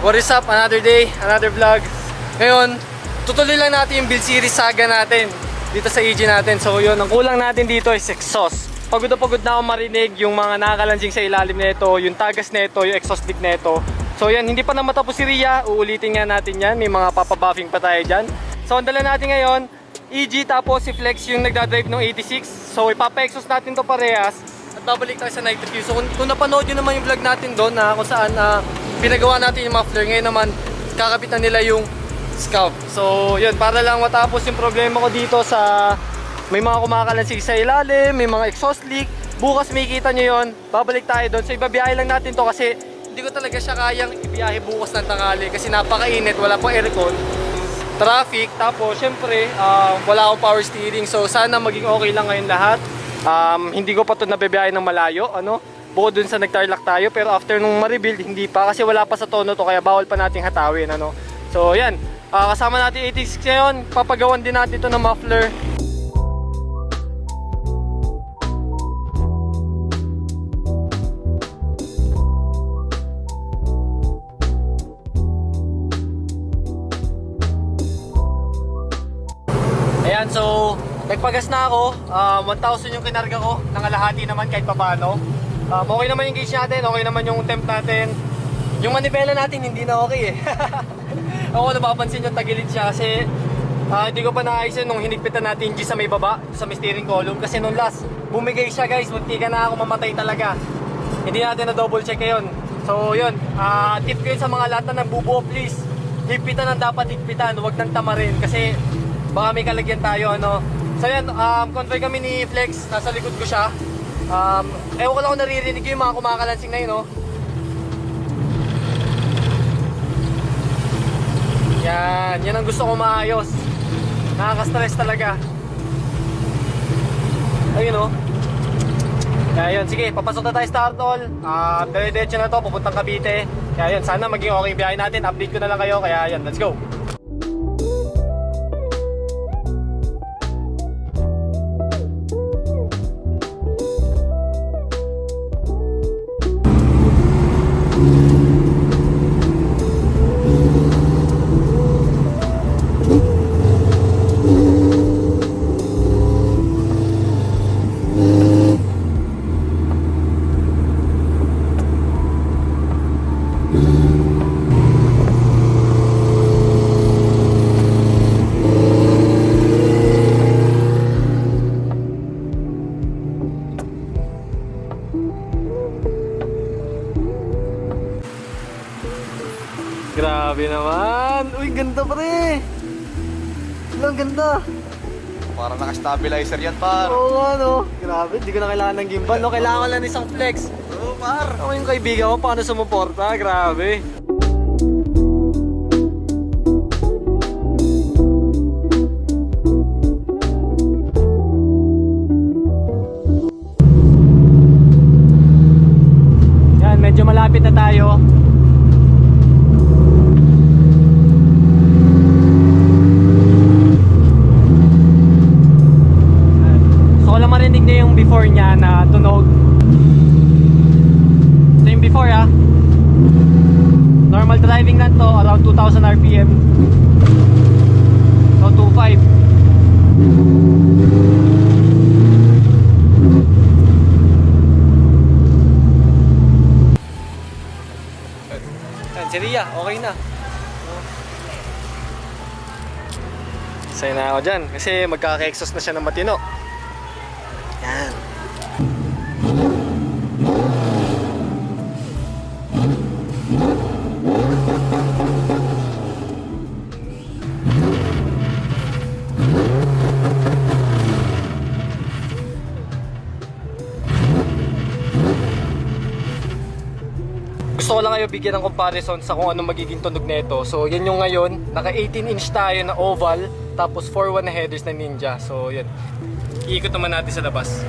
What is up? Another day, another vlog. Ngayon, tutuloy lang natin yung build series saga natin dito sa EG natin. So yun, ang kulang natin dito is exhaust. Pagod na pagod na ako marinig yung mga nakakalansing sa ilalim nito, yung tagas nito, yung exhaust leak nito. So yan, hindi pa na matapos si Ria, uulitin nga natin yan. May mga papabuffing pa tayo dyan. So ang dala natin ngayon, EG tapos si Flex yung nagdadrive ng 86. So ipapa-exhaust natin to parehas at babalik tayo sa night review. So kung napanood nyo naman yung vlog natin doon na kung saan pinagawa natin yung muffler, ngayon naman kakapit na nila yung scalp. So yun, para lang matapos yung problema ko dito sa may mga kumakalansig sa ilalim, may mga exhaust leak. Bukas makikita nyo yun, babalik tayo doon. So ibabiyahe lang natin to kasi hindi ko talaga siya kayang ibiyahe bukas ng tanghali kasi napakainit, wala pang aircon, traffic, tapos syempre wala akong power steering. So sana maging okay lang ngayon lahat. Hindi ko pa ito nabibiyahe ng malayo, bukod dun sa nag-tarlac tayo, pero after nung ma-rebuild, hindi pa kasi wala pa sa tono to, kaya bawal pa nating hatawin, So yan, kasama natin 86 ngayon, papagawan din natin ito ng muffler. Ayan, so nagpagas na ako, 1,000 yung kinarga ko, nangalahati naman kahit papaano. Okay naman yung gauge natin, okay naman yung temp natin. Yung manibela natin hindi na okay eh. Ako napapansin yung tagilid siya kasi hindi ko pa naayos nung hinigpitan natin yung G sa may baba, sa may steering column. Kasi nung last, bumigay siya guys, munti ka na ako mamatay talaga. Hindi natin na double check yun. So yun, tip ko yun sa mga lahat na nagbubuo, please. Higpitan ang dapat higpitan, huwag nang tamarin kasi baka may kalagyan tayo. So yan, convoy kami ni Flex, nasa likod ko siya. Ewan ko lang kung naririnig yung mga kumakalansing na yun, Yan ang gusto ko maayos. Nakaka-stress talaga. Ayun Kaya yun, sige, papasok na tayo sa Startol. Dire-diretso na to, pupuntang Cavite. Kaya yun, sana maging okay biyahe natin. Update ko na lang kayo, kaya yun, let's go. Grabe naman! Uy, ganda pre! Ang ganda! Parang naka-stabilizer yan, par. Oo nga, Grabe, hindi ko na kailangan ng gimbal, Kailangan lang isang flex. Oo, par. Ako yung kaibigan ko, paano sumuporta? Grabe! Yan, medyo malapit na tayo. Marinig niya yung before niya na tunog. Ito yung before Normal driving lang to, around 2,000 RPM. So 2.5. Yan, si Ria, okay na. Say na ako dyan kasi magkaka-exhaust na siya ng matino. Yan. Gusto ko lang kayo bigyan ng comparison sa kung anong magiging tunog nito. So yan yung ngayon, naka 18 inch tayo na oval, tapos 4.1 na headers na Ninja. So yan, iikot naman natin sa labas.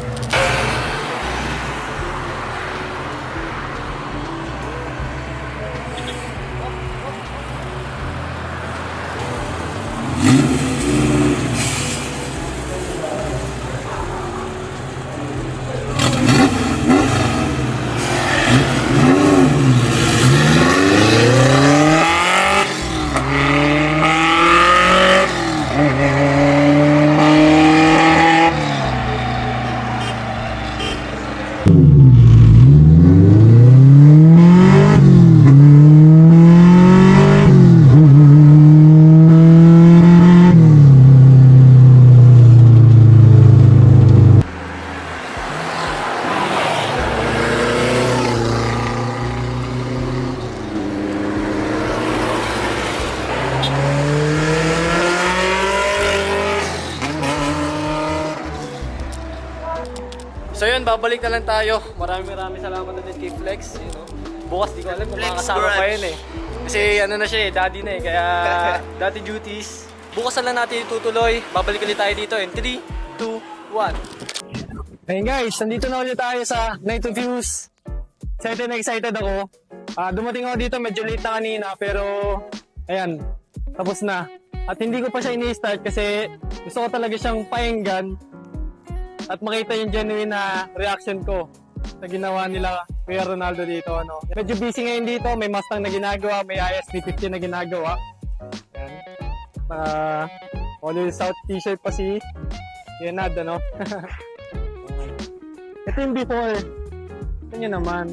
So yun, babalik na lang tayo. Maraming salamat ulit kay Flex. You know, bukas di ko alam kung makakasama pa yun eh. Kasi ano na siya eh, daddy na eh. Kaya daddy duties. Bukas na lang natin itutuloy. Babalik ulit tayo dito in 3, 2, 1. Ayun guys, nandito na ulit tayo sa Night of Views. Excited ako. Dumating ako dito, medyo late na kanina. Pero, ayan, tapos na. At hindi ko pa siya ini-start kasi gusto ko talaga siyang pakinggan at makita yung genuine na reaction ko sa ginawa nila Kuya Ronaldo dito. Ano. Medyo busy ngayon dito, may Mustang na ginagawa, may IS350 na ginagawa. Ayan. All South t-shirt pa si Yenad, ano? Ito yung before. Ito nyo naman.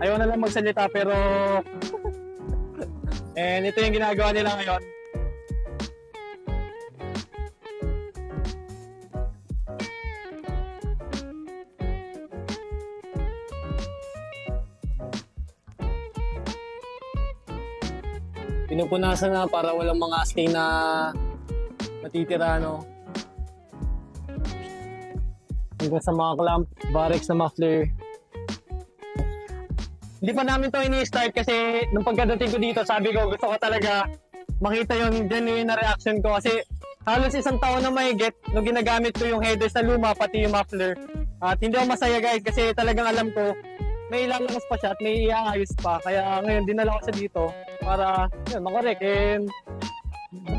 Ayaw na lang magsalita pero and ito yung ginagawa nila ngayon. Pinupunasan na para walang mga stain na matitira, no? Hanggang sa mga clamp, barracks na muffler. Hindi pa namin to ini-start kasi nung pagkadating ko dito, sabi ko gusto ko talaga makita yung genuine na reaction ko kasi halos isang taon na mahigit nung ginagamit ko yung headers na luma pati yung muffler. At hindi ako masaya guys kasi talagang alam ko may ilalakas pa siya at may iaayos pa. Kaya ngayon dinala ko siya dito para yun, makorek. And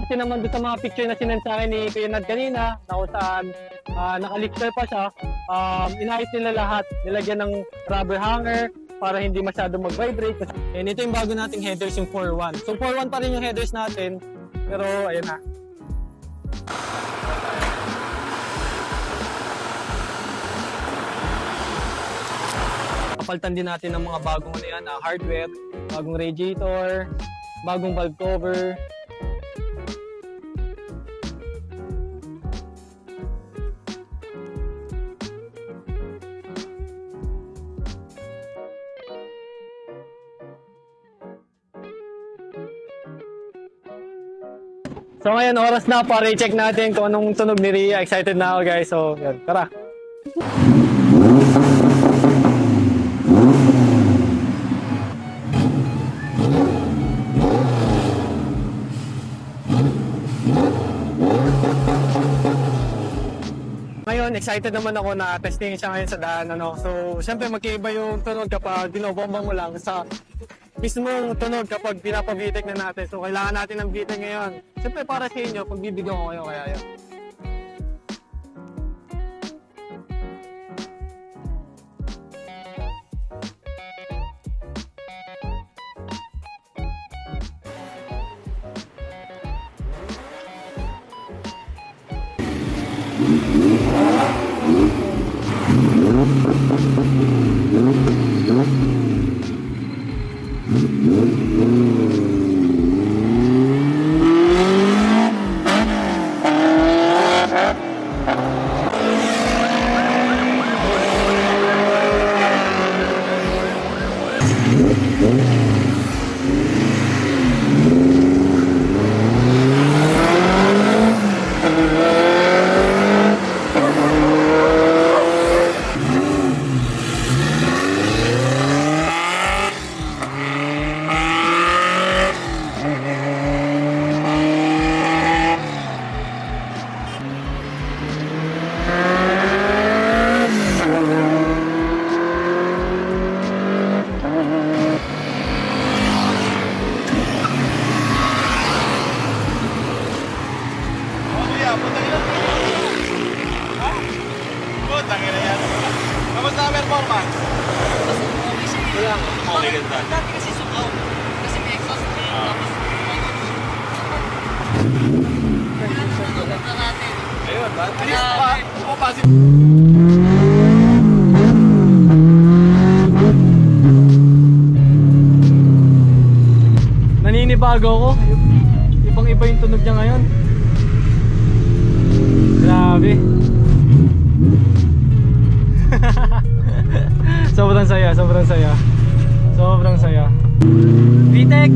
kasi naman doon sa mga picture na sinend sa akin ni Kuya Nad kanina na kung saan naka-lifter pa siya, inayos nila lahat. Nilagyan ng rubber hanger para hindi masyado mag-vibrate. And ito yung bago nating headers, yung 4.1. So 4.1 pa rin yung headers natin, pero ayan na. Kapaltan din natin ng mga bagong ano yan, hardware, bagong radiator, bagong valve cover. So ngayon, oras na para i-check natin kung anong tunog ni Rhea. Excited na ako guys. So, yan. Tara! Ngayon, excited naman ako na testing siya ngayon sa daan. Ano? So, syempre magkaiba yung tunog kapag binobomba mo lang sa mismong tunog kapag pinapabitek na natin. So, kailangan natin ng bitek ngayon. Siyempre, para sa inyo, pagbibigyan ko kayo, kaya yun. Dati kasi sukaw. Kasi may exhaust na tapos Ayun, bilis pa. Pumapasok. Naninibago ako. Ibang-iba yung tunog niya ngayon. Grabe. Sobrang saya, sobrang saya. Sobrang saya. Vitek!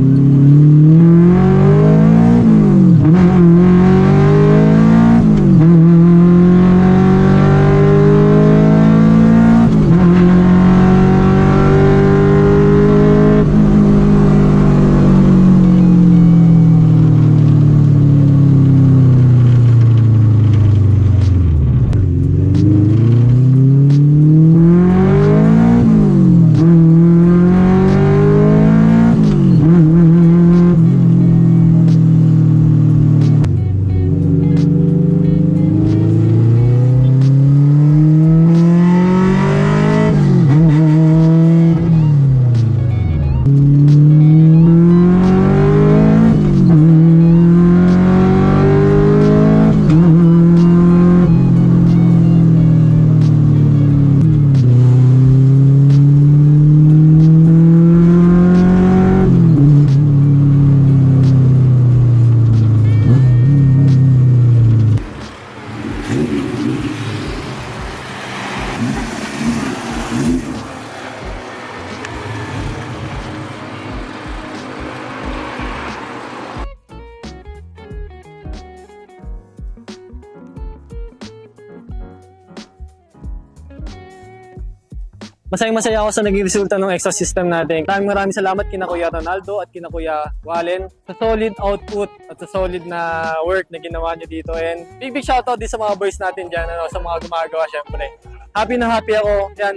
Masayang-masaya ako sa naging resulta ng exhaust system natin. Maraming salamat kina Kuya Ronaldo at kina Kuya Wallen sa solid output at sa solid na work na ginawa nyo dito. And big shoutout din sa mga boys natin dyan, ano, sa mga gumagawa syempre. Happy na happy ako. Yan,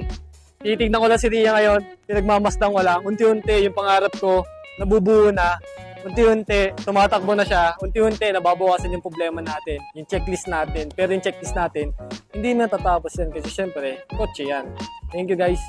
titignan ko lang si Ria ngayon, pinagmamasdan ko lang. Unti-unti yung pangarap ko, nabubuo na. Unti-unti, tumatakbo na siya. Unti-unti, nababawasan yung problema natin. Yung checklist natin. Pero yung checklist natin, hindi na tatapos yan kasi syempre, kotse yan. Thank you guys.